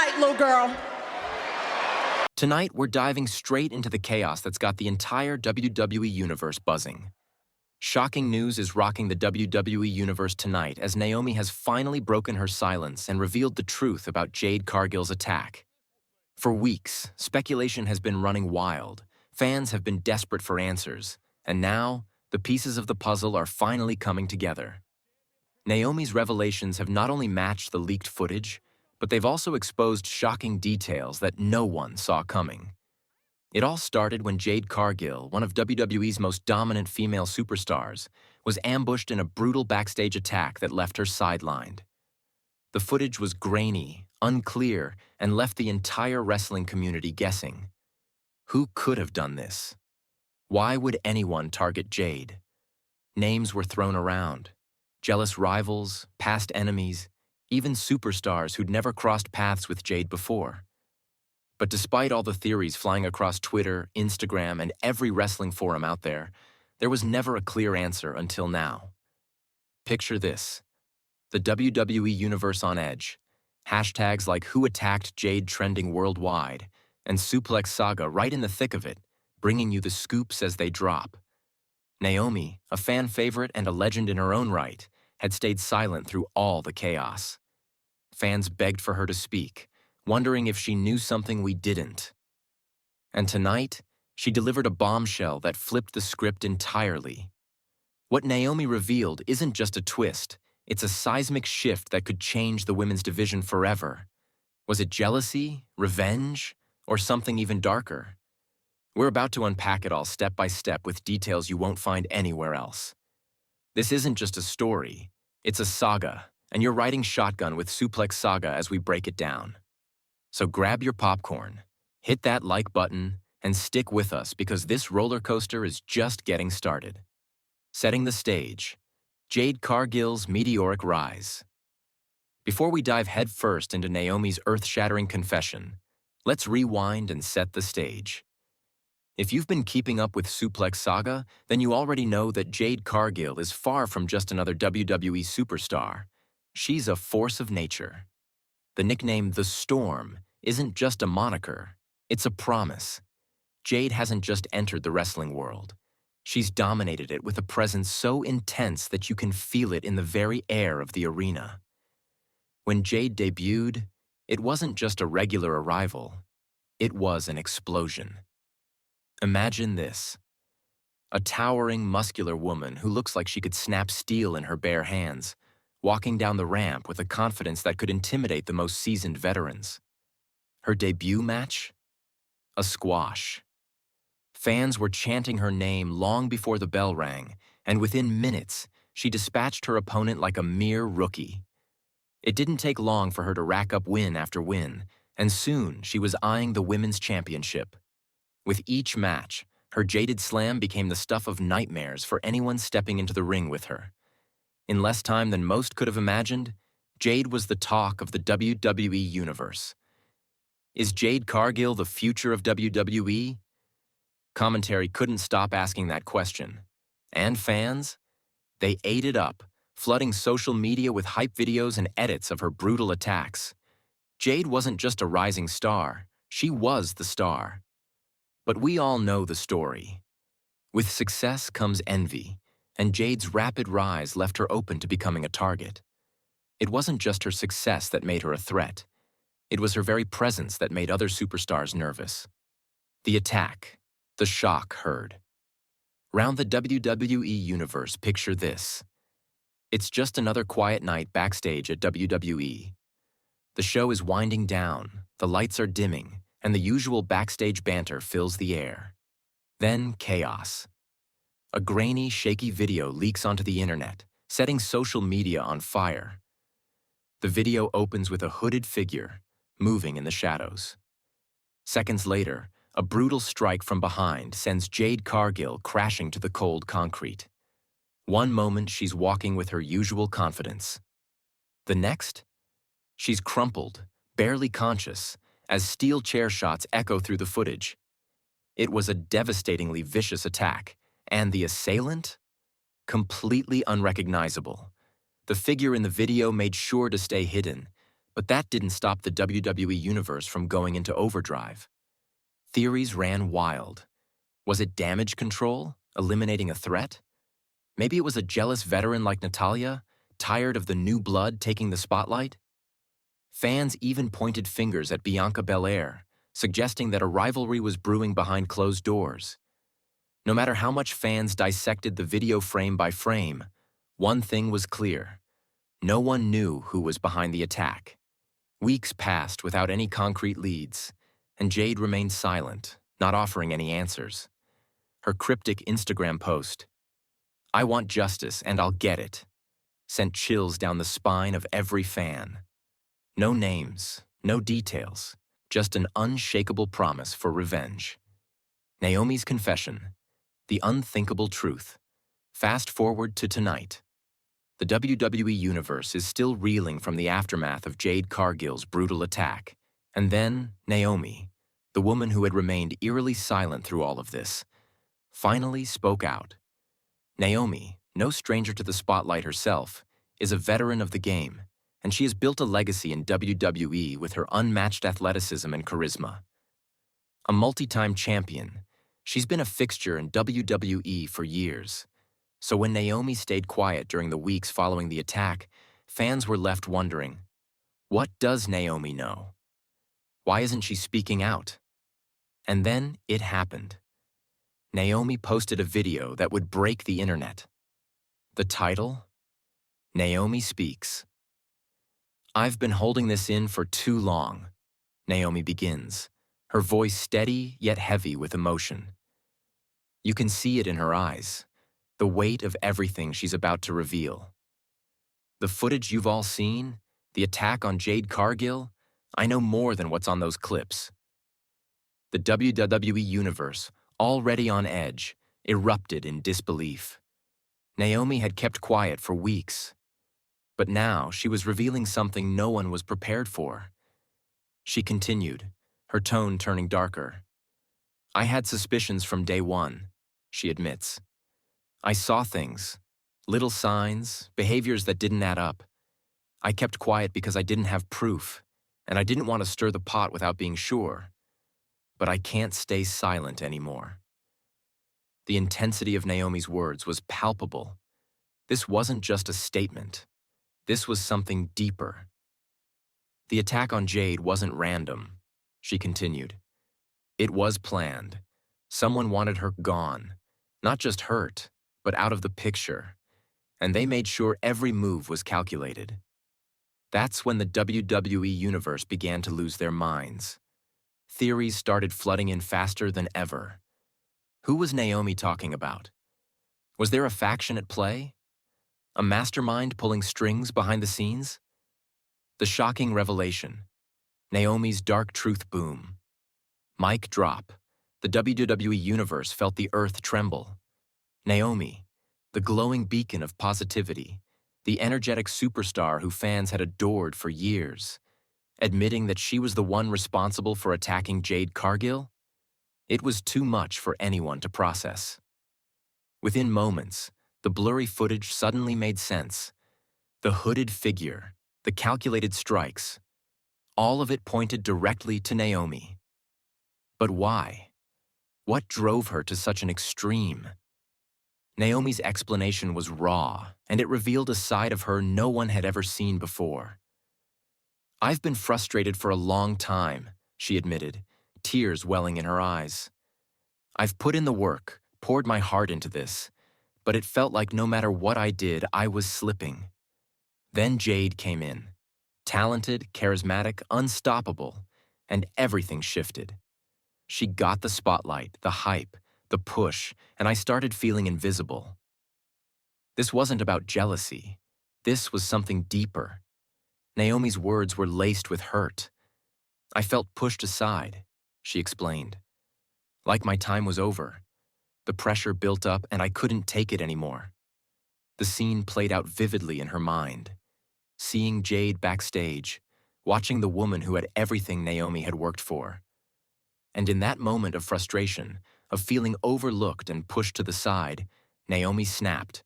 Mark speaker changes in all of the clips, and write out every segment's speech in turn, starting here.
Speaker 1: night, little girl.
Speaker 2: Tonight, we're diving straight into the chaos that's got the entire WWE Universe buzzing. Shocking news is rocking the WWE Universe tonight as Naomi has finally broken her silence and revealed the truth about Jade Cargill's attack. For weeks, speculation has been running wild. Fans have been desperate for answers, and now, the pieces of the puzzle are finally coming together. Naomi's revelations have not only matched the leaked footage, but they've also exposed shocking details that no one saw coming. It all started when Jade Cargill, one of WWE's most dominant female superstars, was ambushed in a brutal backstage attack that left her sidelined. The footage was grainy, unclear, and left the entire wrestling community guessing. Who could have done this? Why would anyone target Jade? Names were thrown around. Jealous rivals, past enemies, even superstars who'd never crossed paths with Jade before. But despite all the theories flying across Twitter, Instagram, and every wrestling forum out there was never a clear answer until now. Picture this: the WWE Universe on edge, hashtags like Who Attacked Jade trending worldwide, and Suplex Saga right in the thick of it, bringing you the scoops as they drop. Naomi, a fan favorite and a legend in her own right, had stayed silent through all the chaos. Fans begged for her to speak, wondering if she knew something we didn't. And tonight, she delivered a bombshell that flipped the script entirely. What Naomi revealed isn't just a twist, it's a seismic shift that could change the women's division forever. Was it jealousy, revenge, or something even darker? We're about to unpack it all step by step with details you won't find anywhere else. This isn't just a story, it's a saga, and you're riding shotgun with Suplex Saga as we break it down. So grab your popcorn, hit that like button, and stick with us because this roller coaster is just getting started. Setting the stage, Jade Cargill's meteoric rise. Before we dive headfirst into Naomi's earth-shattering confession, let's rewind and set the stage. If you've been keeping up with Suplex Saga, then you already know that Jade Cargill is far from just another WWE superstar. She's a force of nature. The nickname The Storm isn't just a moniker, it's a promise. Jade hasn't just entered the wrestling world. She's dominated it with a presence so intense that you can feel it in the very air of the arena. When Jade debuted, it wasn't just a regular arrival, it was an explosion. Imagine this: a towering, muscular woman who looks like she could snap steel in her bare hands, walking down the ramp with a confidence that could intimidate the most seasoned veterans. Her debut match? A squash. Fans were chanting her name long before the bell rang, and within minutes, she dispatched her opponent like a mere rookie. It didn't take long for her to rack up win after win, and soon she was eyeing the women's championship. With each match, her jaded slam became the stuff of nightmares for anyone stepping into the ring with her. In less time than most could have imagined, Jade was the talk of the WWE Universe. Is Jade Cargill the future of WWE? Commentary couldn't stop asking that question. And fans? They ate it up, flooding social media with hype videos and edits of her brutal attacks. Jade wasn't just a rising star, she was the star. But we all know the story. With success comes envy, and Jade's rapid rise left her open to becoming a target. It wasn't just her success that made her a threat. It was her very presence that made other superstars nervous. The attack, the shock heard. Round the WWE Universe, picture this. It's just another quiet night backstage at WWE. The show is winding down, the lights are dimming, and the usual backstage banter fills the air. Then chaos. A grainy, shaky video leaks onto the internet, setting social media on fire. The video opens with a hooded figure, moving in the shadows. Seconds later, a brutal strike from behind sends Jade Cargill crashing to the cold concrete. One moment, she's walking with her usual confidence. The next, she's crumpled, barely conscious, as steel chair shots echo through the footage. It was a devastatingly vicious attack, and the assailant? Completely unrecognizable. The figure in the video made sure to stay hidden, But that didn't stop the WWE Universe from going into overdrive. Theories ran wild. Was it damage control, eliminating a threat? Maybe it was a jealous veteran like Natalya, tired of the new blood taking the spotlight? Fans even pointed fingers at Bianca Belair, suggesting that a rivalry was brewing behind closed doors. No matter how much fans dissected the video frame by frame, one thing was clear. No one knew who was behind the attack. Weeks passed without any concrete leads, and Jade remained silent, not offering any answers. Her cryptic Instagram post, "I want justice and I'll get it," sent chills down the spine of every fan. No names, no details, just an unshakable promise for revenge. Naomi's confession, the unthinkable truth. Fast forward to tonight. The WWE Universe is still reeling from the aftermath of Jade Cargill's brutal attack. And then, Naomi, the woman who had remained eerily silent through all of this, finally spoke out. Naomi, no stranger to the spotlight herself, is a veteran of the game, and she has built a legacy in WWE with her unmatched athleticism and charisma. A multi-time champion, she's been a fixture in WWE for years. So when Naomi stayed quiet during the weeks following the attack, fans were left wondering, what does Naomi know? Why isn't she speaking out? And then it happened. Naomi posted a video that would break the internet. The title? Naomi Speaks. "I've been holding this in for too long," Naomi begins, her voice steady yet heavy with emotion. You can see it in her eyes, the weight of everything she's about to reveal. "The footage you've all seen, the attack on Jade Cargill, I know more than what's on those clips." The WWE Universe, already on edge, erupted in disbelief. Naomi had kept quiet for weeks, but now she was revealing something no one was prepared for. She continued, her tone turning darker. "I had suspicions from day one," she admits. "I saw things, little signs, behaviors that didn't add up. I kept quiet because I didn't have proof, and I didn't want to stir the pot without being sure. But I can't stay silent anymore." The intensity of Naomi's words was palpable. This wasn't just a statement. This was something deeper. "The attack on Jade wasn't random," she continued. "It was planned. Someone wanted her gone, not just hurt, but out of the picture, and they made sure every move was calculated." That's when the WWE Universe began to lose their minds. Theories started flooding in faster than ever. Who was Naomi talking about? Was there a faction at play? A mastermind pulling strings behind the scenes? The shocking revelation. Naomi's dark truth boom. Mic drop. The WWE Universe felt the earth tremble. Naomi, the glowing beacon of positivity, the energetic superstar who fans had adored for years, admitting that she was the one responsible for attacking Jade Cargill? It was too much for anyone to process. Within moments, the blurry footage suddenly made sense. The hooded figure, the calculated strikes, all of it pointed directly to Naomi. But why? What drove her to such an extreme? Naomi's explanation was raw, and it revealed a side of her no one had ever seen before. "I've been frustrated for a long time," she admitted, tears welling in her eyes. "I've put in the work, poured my heart into this, but it felt like no matter what I did, I was slipping." Then Jade came in. Talented, charismatic, unstoppable, and everything shifted. She got the spotlight, the hype, the push, and I started feeling invisible. This wasn't about jealousy. This was something deeper. Naomi's words were laced with hurt. "I felt pushed aside," she explained. "Like my time was over. The pressure built up and I couldn't take it anymore." The scene played out vividly in her mind. Seeing Jade backstage, watching the woman who had everything Naomi had worked for. And in that moment of frustration, of feeling overlooked and pushed to the side, Naomi snapped.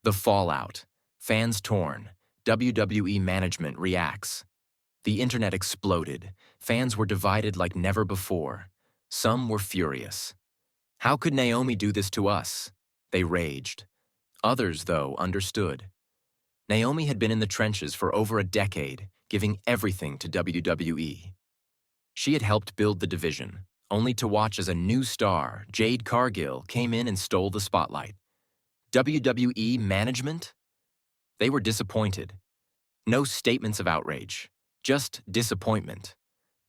Speaker 2: The fallout. Fans torn. WWE management reacts. The internet exploded. Fans were divided like never before. Some were furious. How could Naomi do this to us? They raged. Others, though, understood. Naomi had been in the trenches for over a decade, giving everything to WWE. She had helped build the division, only to watch as a new star, Jade Cargill, came in and stole the spotlight. WWE management? They were disappointed. No statements of outrage, just disappointment.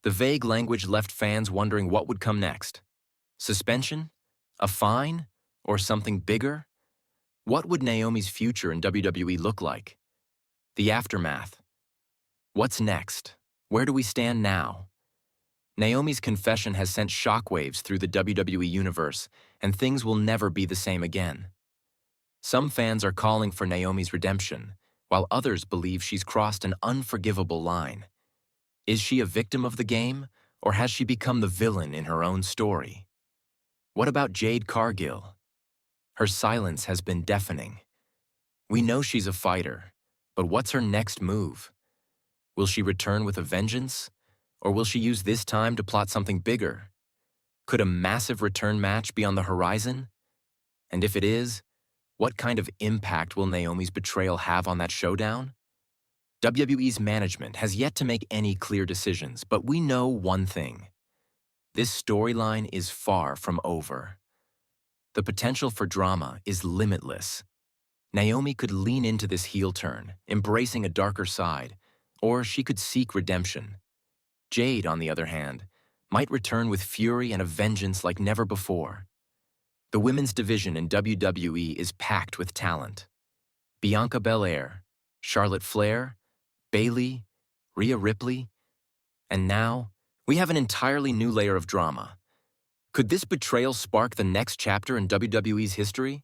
Speaker 2: The vague language left fans wondering what would come next. Suspension? A fine? Or something bigger? What would Naomi's future in WWE look like? The aftermath. What's next? Where do we stand now? Naomi's confession has sent shockwaves through the WWE universe, and things will never be the same again. Some fans are calling for Naomi's redemption, while others believe she's crossed an unforgivable line. Is she a victim of the game, or has she become the villain in her own story? What about Jade Cargill? Her silence has been deafening. We know she's a fighter, but what's her next move? Will she return with a vengeance? Or will she use this time to plot something bigger? Could a massive return match be on the horizon? And if it is, what kind of impact will Naomi's betrayal have on that showdown? WWE's management has yet to make any clear decisions, but we know one thing. This storyline is far from over. The potential for drama is limitless. Naomi could lean into this heel turn, embracing a darker side, or she could seek redemption. Jade, on the other hand, might return with fury and a vengeance like never before. The women's division in WWE is packed with talent. Bianca Belair, Charlotte Flair, Bayley, Rhea Ripley, and now we have an entirely new layer of drama. Could this betrayal spark the next chapter in WWE's history?